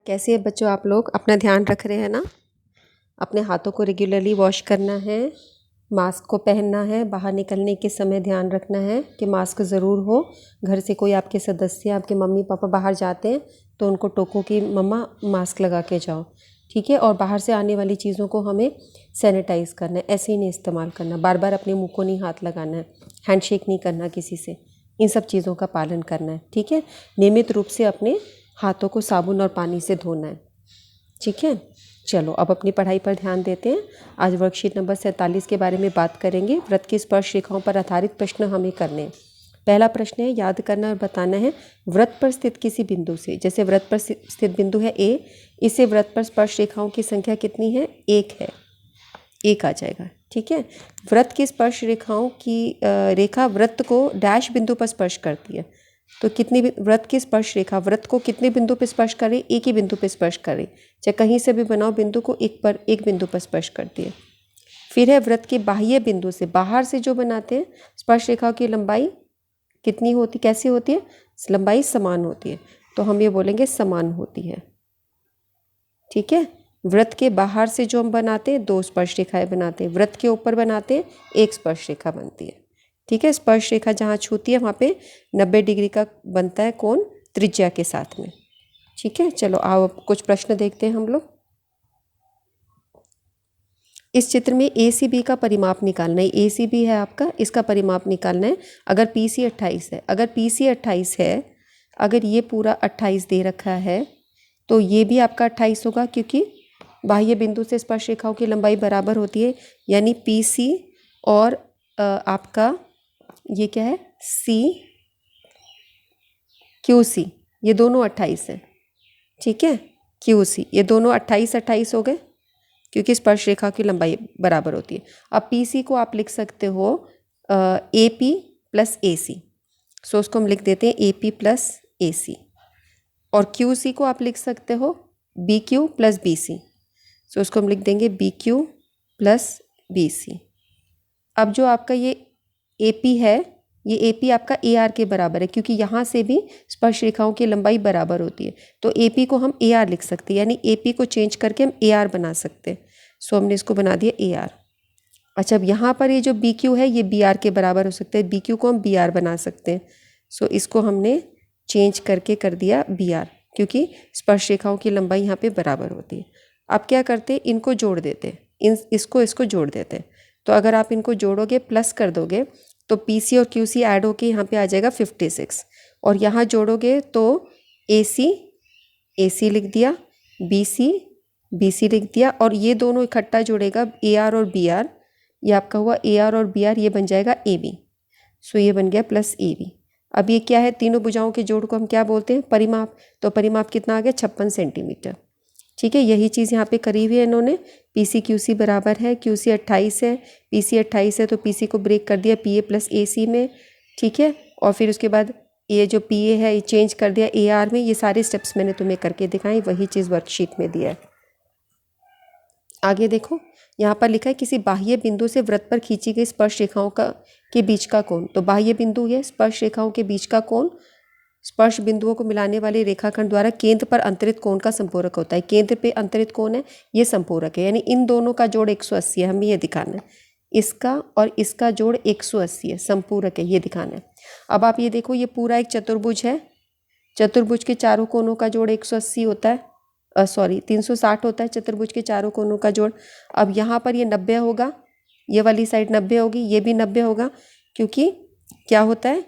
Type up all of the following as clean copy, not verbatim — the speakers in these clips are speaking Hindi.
कैसे है बच्चों, आप लोग अपना ध्यान रख रहे हैं ना। अपने हाथों को रेगुलरली वॉश करना है, मास्क को पहनना है, बाहर निकलने के समय ध्यान रखना है कि मास्क ज़रूर हो। घर से कोई आपके सदस्य, आपके मम्मी पापा बाहर जाते हैं तो उनको टोको कि मम्मा मास्क लगा के जाओ, ठीक है। और बाहर से आने वाली चीज़ों को हमें सैनिटाइज़ करना है, ऐसे ही नहीं इस्तेमाल करना, बार बार अपने मुँह को नहीं हाथ लगाना है, हैंडशेक नहीं करना किसी से, इन सब चीज़ों का पालन करना है, ठीक है। नियमित रूप से अपने हाथों को साबुन और पानी से धोना है, ठीक है। चलो अब अपनी पढ़ाई पर ध्यान देते हैं। आज वर्कशीट नंबर 47 के बारे में बात करेंगे। व्रत की स्पर्श रेखाओं पर आधारित प्रश्न हमें करने हैं। पहला प्रश्न है, याद करना और बताना है व्रत पर स्थित किसी बिंदु से, जैसे व्रत पर स्थित बिंदु है ए, इससे व्रत पर स्पर्श रेखाओं की संख्या कितनी है? एक है, एक आ जाएगा, ठीक है। व्रत की स्पर्श रेखाओं की रेखा व्रत को डैश बिंदु पर स्पर्श करती है, तो कितनी व्रत की स्पर्श रेखा व्रत को कितने बिंदु पर स्पर्श करे? एक ही बिंदु पर स्पर्श करे, चाहे कहीं से भी बनाओ बिंदु को, एक बिंदु पर स्पर्श करती है। फिर है व्रत के बाह्य बिंदु से, बाहर से जो बनाते हैं, स्पर्श रेखाओं की लंबाई कितनी होती, कैसी होती है? लंबाई समान होती है, तो हम ये बोलेंगे समान होती है, ठीक है। व्रत के बाहर से जो हम बनाते हैं दो स्पर्श रेखाएं बनाते हैं, व्रत के ऊपर बनाते हैं एक स्पर्श रेखा बनती है, ठीक है। स्पर्श रेखा जहाँ छूती है वहाँ पे 90 डिग्री का बनता है कोण त्रिज्या के साथ में, ठीक है। चलो आओ कुछ प्रश्न देखते हैं हम लोग। इस चित्र में ए सी बी का परिमाप निकालना है। ए सी बी है आपका, इसका परिमाप निकालना है। अगर पी सी 28 है, अगर पी सी 28 है, अगर ये पूरा 28 दे रखा है तो ये भी आपका 28 होगा, क्योंकि बाह्य बिंदु से स्पर्श रेखाओं की लंबाई बराबर होती है, यानी पी सी और आपका ये क्या है, सी क्यू सी, ये दोनों 28 है, ठीक है। क्यू सी, ये दोनों 28 हो गए, क्योंकि स्पर्श रेखा की लंबाई बराबर होती है। अब पी सी को आप लिख सकते हो A P plus A C, so उसको हम लिख देते हैं ए पी प्लस ए सी। और क्यू सी को आप लिख सकते हो B Q plus B C, so उसको हम लिख देंगे B Q plus B C. अब जो आपका ये ए पी है, ये ए पी आपका ए आर के बराबर है, क्योंकि यहाँ से भी स्पर्श रेखाओं की लंबाई बराबर होती है, तो ए पी को हम ए आर लिख सकते हैं, यानी ए पी को चेंज करके हम ए आर बना सकते हैं, सो हमने इसको बना दिया ए आर। अच्छा, अब यहाँ पर ये जो बी क्यू है ये बी आर के बराबर हो सकता है, बी क्यू को हम बी आर बना सकते हैं, सो इसको हमने चेंज करके कर दिया बी आर, क्योंकि स्पर्श रेखाओं की लंबाई यहाँ पे बराबर होती है। अब क्या करते हैं, इनको जोड़ देते हैं, इसको जोड़ देते हैं। तो अगर आप इनको जोड़ोगे, प्लस कर दोगे, तो पी सी और क्यू सी ऐड होके यहाँ पे आ जाएगा 56, और यहाँ जोड़ोगे तो ए सी लिख दिया, बी सी लिख दिया, और ये दोनों इकट्ठा जोड़ेगा ए आर और बी आर, ये आपका हुआ ए आर और बी आर, ये बन जाएगा ए बी, सो ये बन गया प्लस ए बी। अब ये क्या है, तीनों भुजाओं के जोड़ को हम क्या बोलते हैं? परिमाप। तो परिमाप कितना आ गया? 56 सेंटीमीटर, ठीक है। यही चीज़ यहाँ पे करी हुई है इन्होंने। पी सी क्यू सी बराबर है, क्यू सी 28 है, पी सी 28 है, तो पी सी को ब्रेक कर दिया पी ए प्लस ए सी में, ठीक है। और फिर उसके बाद ये जो पी ए है ये चेंज कर दिया ए आर में। ये सारे स्टेप्स मैंने तुम्हें करके दिखाई, वही चीज़ वर्कशीट में दिया है। आगे देखो, यहाँ पर लिखा है किसी बाह्य बिंदु से वृत्त पर खींची गई स्पर्श रेखाओं के बीच का कोण। तो बाह्य बिंदु ये स्पर्श रेखाओं के बीच का कोण, स्पर्श बिंदुओं को मिलाने वाले रेखाखंड द्वारा केंद्र पर अंतरित कोण का संपूरक होता है। केंद्र पे अंतरित कोण है, ये संपूरक है, यानी इन दोनों का जोड़ 180 है, हमें ये दिखाना है। इसका और इसका जोड़ 180 है, संपूरक है, ये दिखाना है। अब आप ये देखो, ये पूरा एक चतुर्भुज है, चतुर्भुज के चारों कोनों का जोड़ 180 होता है, 360 होता है चतुर्भुज के चारों कोनों का जोड़। अब यहाँ पर ये 90 होगा, ये वाली साइड 90 होगी, ये भी 90 होगा, क्योंकि क्या होता है,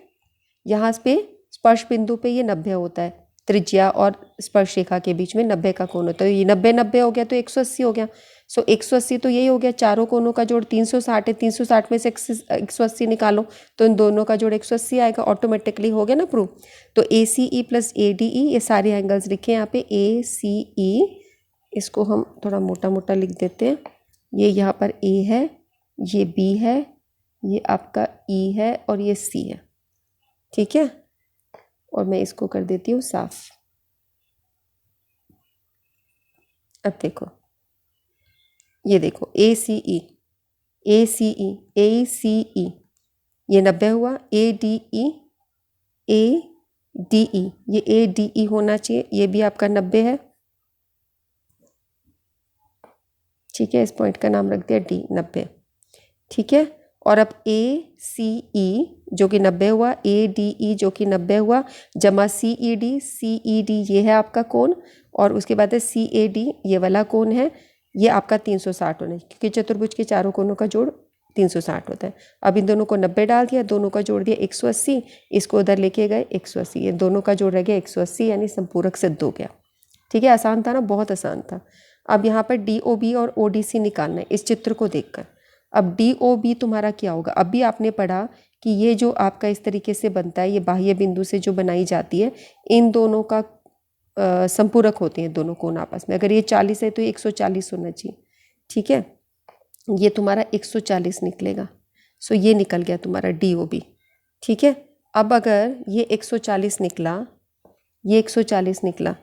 यहाँ पे स्पर्श बिंदु पे ये 90 होता है, त्रिज्या और स्पर्श रेखा के बीच में 90 का कोण होता है। ये 90 हो गया तो 180 हो गया, सो 180 तो यही हो गया, चारों कोनों का जोड़ 360 है, 360 में से 180 निकालो तो इन दोनों का जोड़ 180 आएगा, ऑटोमेटिकली हो गया ना प्रूव। तो ए सी E plus A D E, ये सारे एंगल्स लिखे यहाँ पे, ए सी ई, इसको हम थोड़ा मोटा मोटा लिख देते हैं। ये यहाँ पर ए है, ये बी है, ये आपका ई है, और ये सी है, ठीक है। और मैं इसको कर देती हूँ साफ। अब देखो, ये देखो ए सी ई, ए सी ई, ए सी ई, ये 90 हुआ, A D E, A D E, ये ए डी ई होना चाहिए, ये भी आपका 90 है, ठीक है, इस पॉइंट का नाम रख दिया डी, 90। ठीक है, और अब ए सी ई जो कि 90 हुआ, ए डी ई जो कि 90 हुआ, जमा सी ई डी ये है आपका कोण, और उसके बाद है सी ए डी ये वाला कोण है, ये आपका 360 होना है, क्योंकि चतुर्भुज के चारों कोणों का जोड़ 360 होता है। अब इन दोनों को 90 डाल दिया, दोनों का जोड़ दिया 180, इसको उधर लेके गए 180, ये दोनों का जोड़ रह गया 180, यानी संपूरक सिद्ध हो गया। ठीक है, आसान था ना, बहुत आसान था। अब यहाँ पर डी ओ बी और ओ डी सी निकालना है इस चित्र को देखकर। अब डी ओ बी तुम्हारा क्या होगा, अभी आपने पढ़ा कि ये जो आपका इस तरीके से बनता है, ये बाह्य बिंदु से जो बनाई जाती है, इन दोनों का संपूरक होते हैं दोनों कोण आपस में। अगर ये 40 है तो ये 140 होना चाहिए। ठीक है, ये तुम्हारा 140 निकलेगा। सो ये निकल गया तुम्हारा डी ओ बी। ठीक है, अब अगर ये 140 निकला, ये 140 निकला,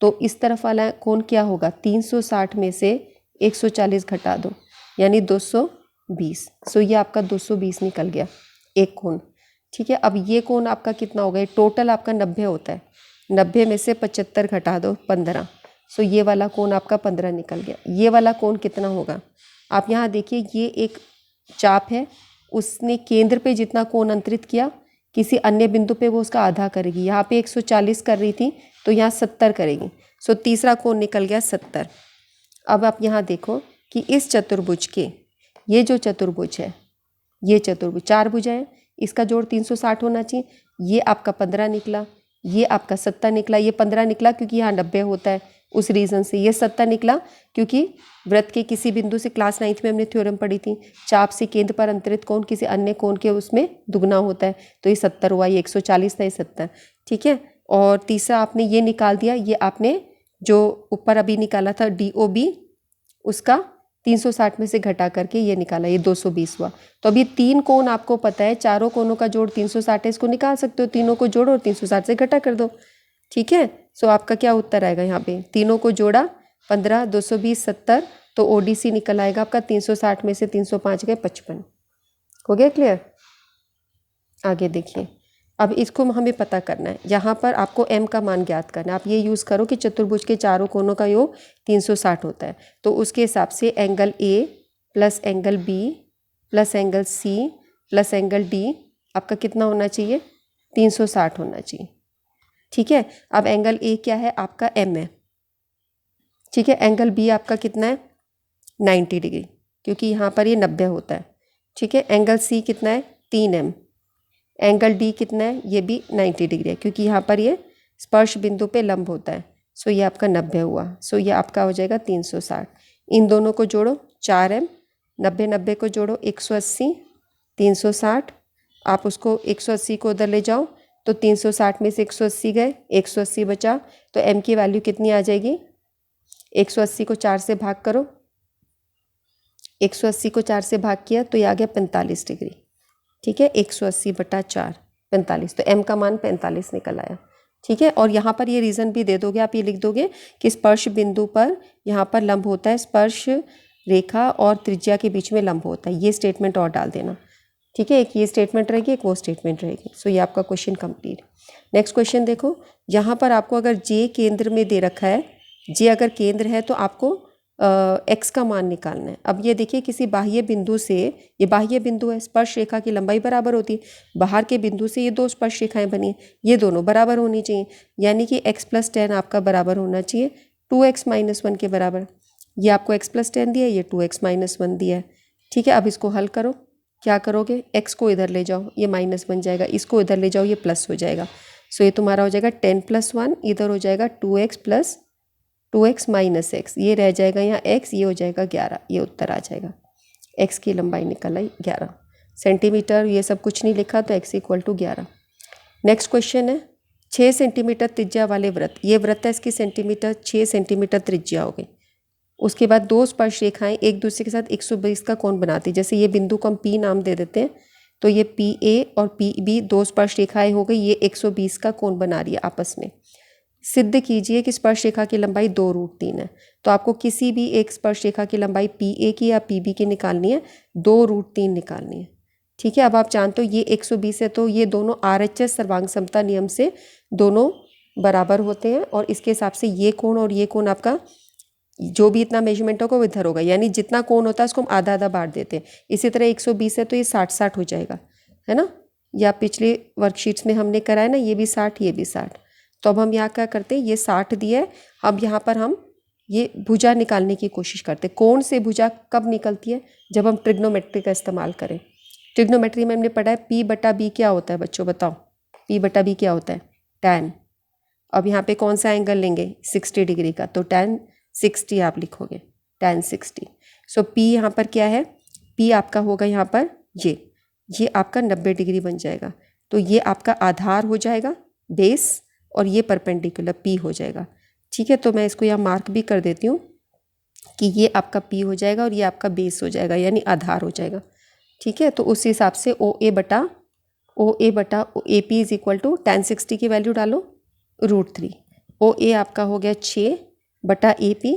तो इस तरफ वाला कोण क्या होगा, 360 में से 140 घटा दो, यानी 220। सो ये आपका 220 निकल गया एक कोण। ठीक है, अब ये कोण आपका कितना होगा, टोटल आपका 90 होता है, 90 में से 75 घटा दो 15। सो ये वाला कोण आपका 15 निकल गया। ये वाला कोण कितना होगा, आप यहाँ देखिए, ये एक चाप है, उसने केंद्र पे जितना कोण अंतरित किया, किसी अन्य बिंदु पे वो उसका आधा करेगी। यहाँ पे 140 कर रही थी तो यहाँ 70 करेगी। सो तीसरा कोण निकल गया 70। अब आप यहाँ देखो कि इस चतुर्भुज के, ये जो चतुर्भुज है, ये चतुर्भुज 4 भुजाएं हैं, इसका जोड़ 360 होना चाहिए। ये आपका 15 निकला, ये आपका 70 निकला, ये 15 निकला क्योंकि यहाँ 90 होता है उस रीज़न से, ये 70 निकला क्योंकि वृत्त के किसी बिंदु से, क्लास 9th में हमने थ्योरम पढ़ी थी, चाप से केंद्र पर अंतरित कोण किसी अन्य कोण के उसमें दुगना होता है, तो ये 70 हुआ, ये 140 था, ये 70। ठीक है, और तीसरा आपने ये निकाल दिया, ये आपने जो ऊपर अभी निकाला था डी ओ बी, उसका 360 में से घटा करके ये निकाला, ये 220 हुआ। तो अभी 3 कोण आपको पता है, चारों कोणों का जोड़ 360 है, इसको निकाल सकते हो, तीनों को जोड़ो और 360 से घटा कर दो। ठीक है, सो आपका क्या उत्तर आएगा, यहाँ पे तीनों को जोड़ा 15, 220, 70, तो ओडीसी निकल आएगा आपका 360 में से 305 गए 55। हो गया क्लियर। आगे देखिए, अब इसको हमें पता करना है, यहाँ पर आपको m का मान ज्ञात करना है। आप ये यूज़ करो कि चतुर्भुज के चारों कोणों का योग 360 होता है, तो उसके हिसाब से angle A plus angle B plus angle C plus angle D आपका कितना होना चाहिए, 360 होना चाहिए। ठीक है, अब एंगल A क्या है, आपका m है। ठीक है, एंगल B आपका कितना है, 90 डिग्री, क्योंकि यहाँ पर ये 90 होता है। ठीक है, एंगल C कितना है, 3m। एंगल डी कितना है, ये भी 90 डिग्री है, क्योंकि यहाँ पर ये स्पर्श बिंदु पे लंब होता है। सो ये आपका 90 हुआ, सो ये आपका हो जाएगा 360। इन दोनों को जोड़ो 4m, 90 90 को जोड़ो 180, 360, आप उसको 180 को उधर ले जाओ तो 360 में से 180 गए, 180 बचा, तो m की वैल्यू कितनी आ जाएगी, 180 को 4 से भाग करो, 180 को 4 से भाग किया तो ये आ गया 45 डिग्री। ठीक है, 180/4 45, तो m का मान 45 निकल आया। ठीक है, और यहाँ पर ये रीज़न भी दे दोगे, आप ये लिख दोगे कि स्पर्श बिंदु पर यहाँ पर लंब होता है, स्पर्श रेखा और त्रिज्या के बीच में लंब होता है, ये स्टेटमेंट और डाल देना। ठीक है, एक ये स्टेटमेंट रहेगी, एक वो स्टेटमेंट रहेगी। सो ये आपका क्वेश्चन कंप्लीट। नेक्स्ट क्वेश्चन देखो, यहाँ पर आपको अगर जे केंद्र में दे रखा है, जे अगर केंद्र है तो आपको x का मान निकालना है। अब ये देखिए, किसी बाह्य बिंदु से, ये बाह्य बिंदु है, स्पर्श रेखा की लंबाई बराबर होती है, बाहर के बिंदु से ये दो स्पर्श रेखाएं बनी, ये दोनों बराबर होनी चाहिए, यानी कि x + 10 आपका बराबर होना चाहिए 2x - 1 के बराबर। ये आपको x + 10 दिया है, ये 2x - 1 दिया है। ठीक है, अब इसको हल करो, क्या करोगे, x को इधर ले जाओ, ये माइनस बन जाएगा, इसको इधर ले जाओ, ये प्लस हो जाएगा। सो ये तुम्हारा हो जाएगा 10 + 1, इधर हो जाएगा 2x + 2x - x, ये रह जाएगा यहाँ x, ये हो जाएगा 11, ये उत्तर आ जाएगा। x की लंबाई निकल आई 11 सेंटीमीटर, ये सब कुछ नहीं लिखा, तो x = 11। नेक्स्ट क्वेश्चन है, 6 सेंटीमीटर त्रिज्या वाले वृत्त, ये वृत्त है, इसकी सेंटीमीटर 6 सेंटीमीटर त्रिज्या हो गई। उसके बाद दो स्पर्श रेखाएं एक दूसरे के साथ 120 का कोण बनाती, जैसे ये बिंदु को हम P नाम दे देते हैं, तो ये PA और PB दो स्पर्श रेखाएं हो गई, ये 120 का कोण बना रही है आपस में। सिद्ध कीजिए कि स्पर्श रेखा की लंबाई 2√3 है। तो आपको किसी भी एक स्पर्श रेखा की लंबाई PA की या PB की निकालनी है, 2√3 निकालनी है। ठीक है, अब आप जानते हो ये 120 है, तो ये दोनों RHS सर्वांग समता नियम से दोनों बराबर होते हैं, और इसके हिसाब से ये कोण और ये कोण आपका जो भी इतना मेजरमेंट होगा वो इधर होगा, यानी जितना कोण होता है उसको हम आधा आधा बांट देते हैं। इसी तरह 120 है तो ये 60-60 हो जाएगा, है ना। या पिछले वर्कशीट्स में हमने करा है ना, ये भी 60 ये भी 60। तो अब हम यहाँ क्या करते हैं, ये 60 दिया है, अब यहाँ पर हम ये भुजा निकालने की कोशिश करते हैं। कोण से भुजा कब निकलती है, जब हम ट्रिग्नोमेट्री का इस्तेमाल करें। ट्रिग्नोमेट्री में हमने पढ़ा है P/B क्या होता है बच्चों, बताओ P/B क्या होता है, tan। अब यहाँ पे कौन सा एंगल लेंगे, 60 डिग्री का, तो tan 60 आप लिखोगे, tan 60। सो P यहाँ पर क्या है, P आपका होगा यहाँ पर ये आपका 90 डिग्री बन जाएगा। तो ये आपका आधार हो जाएगा बेस, और ये परपेंडिकुलर P हो जाएगा। ठीक है, तो मैं इसको यहाँ मार्क भी कर देती हूँ कि ये आपका P हो जाएगा और ये आपका बेस हो जाएगा, यानी आधार हो जाएगा। ठीक है, तो उस हिसाब से OA बटा AP is equal to tan 60 की वैल्यू डालो √3। OA आपका हो गया 6 बटा AP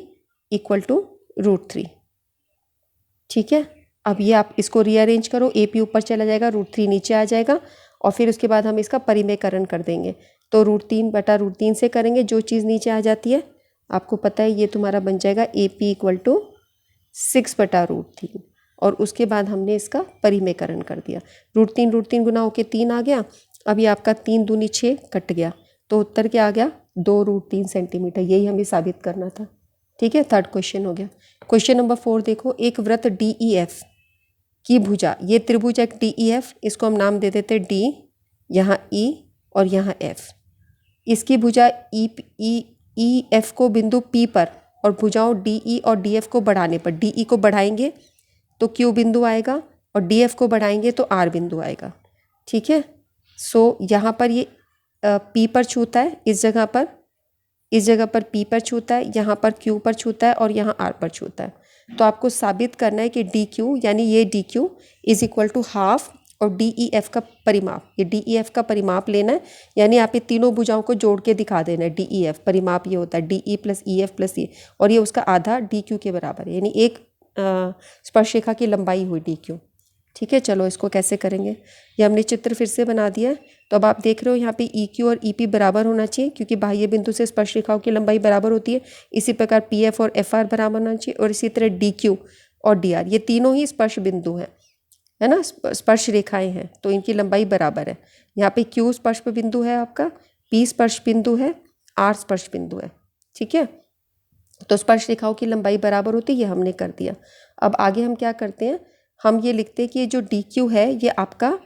इक्वल टू √3। ठीक है, अब ये आप इसको रीअरेंज करो, AP ऊपर चला जाएगा, √3 नीचे आ जाएगा, और फिर उसके बाद हम इसका परिमेयकरण कर देंगे। तो √3 बटा √3 से करेंगे, जो चीज़ नीचे आ जाती है आपको पता है, ये तुम्हारा बन जाएगा AP इक्वल टू 6 बटा √3, और उसके बाद हमने इसका परिमेयकरण कर दिया। √3 गुना होके 3 आ गया। अब ये आपका 3 दूनी 6 कट गया, तो उत्तर क्या आ गया, 2√3 सेंटीमीटर। यही हमें साबित करना था। ठीक है, थर्ड क्वेश्चन हो गया। क्वेश्चन नंबर 4 देखो, एक वृत्त DEF की भुजा, ये त्रिभुज एक DEF, इसको हम नाम दे देते D, यहाँ E और यहाँ F। इसकी भुजा EF को बिंदु P पर और भुजाओं DE और DF को बढ़ाने पर, DE को बढ़ाएंगे तो Q बिंदु आएगा और DF को बढ़ाएंगे तो R बिंदु आएगा। ठीक है, सो यहाँ पर ये P पर छूता है, इस जगह पर P पर छूता है, यहाँ पर Q पर छूता है और यहाँ R पर छूता है। तो आपको साबित करना है कि DQ, यानी ये DQ is equal to half और DEF का परिमाप, ये DEF का परिमाप लेना है, यानी आप ये तीनों भुजाओं को जोड़ के दिखा देना है। DEF परिमाप ये होता है DE प्लस EF प्लस ये, और ये उसका आधा DQ के बराबर है, यानी एक स्पर्शरेखा की लंबाई हुई DQ। ठीक है, चलो इसको कैसे करेंगे, ये हमने चित्र फिर से बना दिया है। तो अब आप देख रहे हो यहाँ पे EQ और EP बराबर होना चाहिए, क्योंकि बाह्य बिंदु से स्पर्शरेखाओं की लंबाई बराबर होती है। इसी प्रकार PF और FR बराबर होना चाहिए, और इसी तरह DQ और DR, ये तीनों ही स्पर्श बिंदु हैं, है ना, स्पर्श रेखाएं हैं, तो इनकी लंबाई बराबर है। यहाँ पे Q स्पर्श बिंदु है आपका, P स्पर्श बिंदु है, R स्पर्श बिंदु है। ठीक है, तो स्पर्श रेखाओं की लंबाई बराबर होती है, ये हमने कर दिया। अब आगे हम क्या करते हैं, हम ये लिखते हैं कि ये जो DQ है ये आपका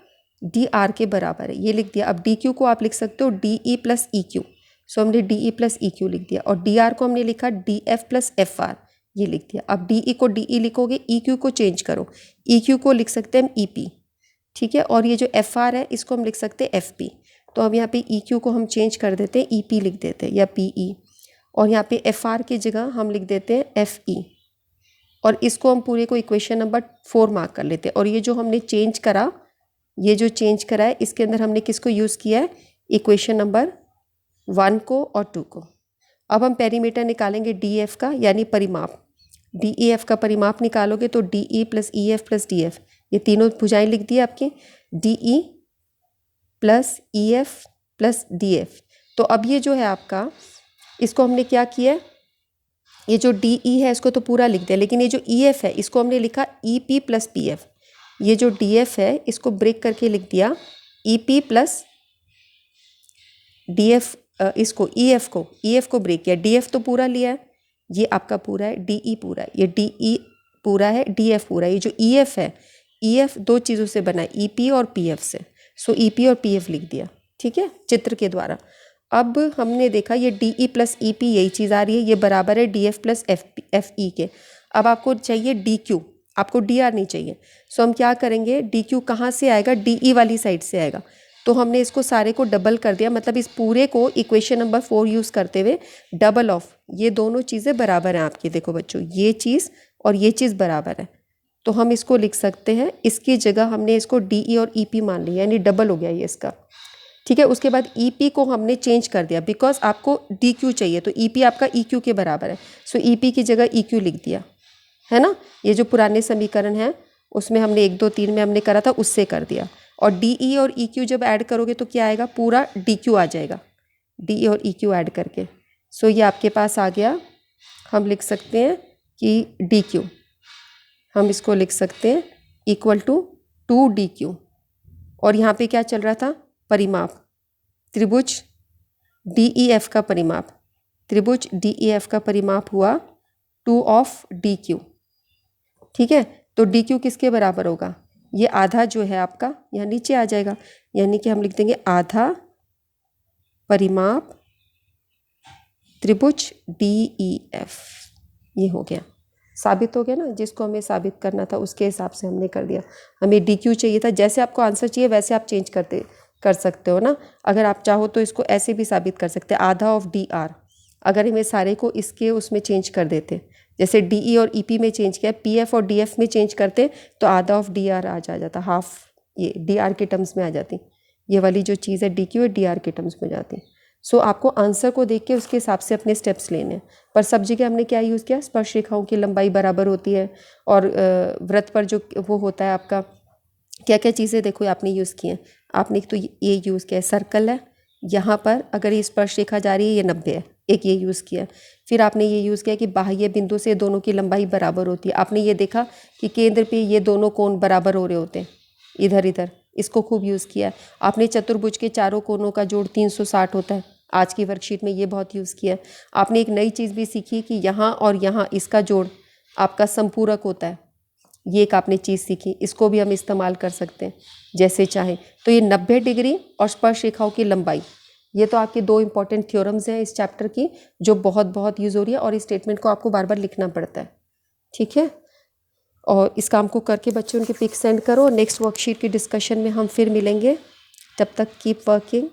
DR के बराबर है, ये लिख दिया। अब DQ को आप लिख सकते हो DE प्लस EQ, सो हमने DE प्लस EQ लिख दिया, और DR को हमने लिखा DF प्लस FR, ये लिख दिया। अब DE को DE लिखोगे, EQ को चेंज करो, EQ को लिख सकते हैं हम EP। ठीक है, और ये जो FR है इसको हम लिख सकते हैं FP। तो अब यहाँ पे EQ को हम चेंज कर देते हैं, EP लिख देते हैं या PE, और यहाँ पे FR की जगह हम लिख देते हैं FE, और इसको हम पूरे को इक्वेशन नंबर 4 मार्क कर लेते हैं। और ये जो हमने चेंज करा, ये जो चेंज करा है इसके अंदर हमने किसको यूज़ किया है, इक्वेशन नंबर 1 को और 2 को। अब हम पेरीमीटर निकालेंगे DF का, यानी परिमाप। DEF का परिमाप निकालोगे तो DE plus EF plus DF, ये तीनों भुजाएं लिख दी आपकी, DE plus EF plus DF। तो अब ये जो है आपका, इसको हमने क्या किया, ये जो DE है इसको तो पूरा लिख दिया, लेकिन ये जो EF है इसको हमने लिखा EP प्लस PF। ये जो DF है इसको ब्रेक करके लिख दिया EP प्लस DF, इसको EF को ब्रेक किया, DF तो पूरा लिया है, ये आपका पूरा है, DE पूरा है, ये DE पूरा है, DF पूरा है। ये जो EF है, EF दो चीज़ों से बना है, EP और PF से, सो EP और PF लिख दिया। ठीक है, चित्र के द्वारा। अब हमने देखा ये DE प्लस EP यही चीज़ आ रही है, ये बराबर है DF प्लस FE के। अब आपको चाहिए DQ, आपको DR नहीं चाहिए, सो हम क्या करेंगे, DQ कहाँ से आएगा, DE वाली साइड से आएगा। तो हमने इसको सारे को डबल कर दिया, मतलब इस पूरे को इक्वेशन नंबर 4 यूज़ करते हुए डबल ऑफ, ये दोनों चीज़ें बराबर हैं आपकी। देखो बच्चों, ये चीज़ और ये चीज़ बराबर है, तो हम इसको लिख सकते हैं, इसकी जगह हमने इसको DE और EP मान लिया, यानी डबल हो गया ये इसका। ठीक है, उसके बाद EP को हमने चेंज कर दिया, बिकॉज आपको DQ चाहिए, तो EP आपका EQ के बराबर है, सो EP की जगह EQ लिख दिया, है ना। ये जो पुराने समीकरण है उसमें हमने 1 2 3 में हमने करा था, उससे कर दिया। और DE और EQ जब ऐड करोगे तो क्या आएगा, पूरा DQ आ जाएगा, DE और EQ ऐड करके। सो ये आपके पास आ गया हम लिख सकते हैं कि डी क्यू, हम इसको लिख सकते हैं इक्वल टू 2dq। और यहाँ पे क्या चल रहा था, परिमाप, त्रिभुज DEF का परिमाप, त्रिभुज DEF का परिमाप हुआ 2 ऑफ DQ। ठीक है, तो DQ किसके बराबर होगा, ये आधा जो है आपका यहाँ नीचे आ जाएगा, यानी कि हम लिख देंगे आधा परिमाप त्रिभुज DEF। ये हो गया, साबित हो गया ना, जिसको हमें साबित करना था उसके हिसाब से हमने कर दिया। हमें DQ चाहिए था, जैसे आपको आंसर चाहिए वैसे आप चेंज कर सकते हो ना। अगर आप चाहो तो इसको ऐसे भी साबित कर सकते हैं, आधा ऑफ DR। अगर हमें सारे को इसके उसमें चेंज कर देते, जैसे DE और EP में चेंज किया, PF और DF में चेंज करते तो आधा ऑफ DR आ जाता, हाफ ये DR के टर्म्स में आ जाती। ये वाली जो चीज़ है DQ और DR के टर्म्स में जाती। सो आपको आंसर को देख के उसके हिसाब से अपने स्टेप्स लेने हैं। पर सब जगह हमने क्या यूज़ किया, स्पर्श रेखाओं की लंबाई बराबर होती है, और वृत्त पर जो वो होता है आपका, क्या क्या चीज़ें देखो आपने यूज़ की हैं। आपने तो ये यूज़ किया है, सर्कल है, यहाँ पर अगर ये स्पर्श रेखा जा रही है ये 90 है, एक ये यूज़ किया। फिर आपने ये यूज़ किया कि बाह्य बिंदु से दोनों की लंबाई बराबर होती है। आपने ये देखा कि केंद्र पे ये दोनों कोण बराबर हो रहे होते हैं, इधर इधर, इसको खूब यूज़ किया है। आपने चतुर्भुज के चारों कोणों का जोड़ 360 होता है, आज की वर्कशीट में ये बहुत यूज़ किया है। आपने एक नई चीज़ भी सीखी कि यहाँ और यहाँ इसका जोड़ आपका संपूरक होता है, ये एक आपने चीज़ सीखी, इसको भी हम इस्तेमाल कर सकते हैं जैसे चाहें। तो ये 90 डिग्री और स्पर्श रेखाओं की लंबाई, ये तो आपके 2 इंपॉर्टेंट थ्योरम्स हैं इस चैप्टर की, जो बहुत बहुत यूज़ हो रही है, और इस स्टेटमेंट को आपको बार बार लिखना पड़ता है। ठीक है, और इस काम को करके बच्चों उनके पिक सेंड करो। नेक्स्ट वर्कशीट की डिस्कशन में हम फिर मिलेंगे, तब तक कीप वर्किंग।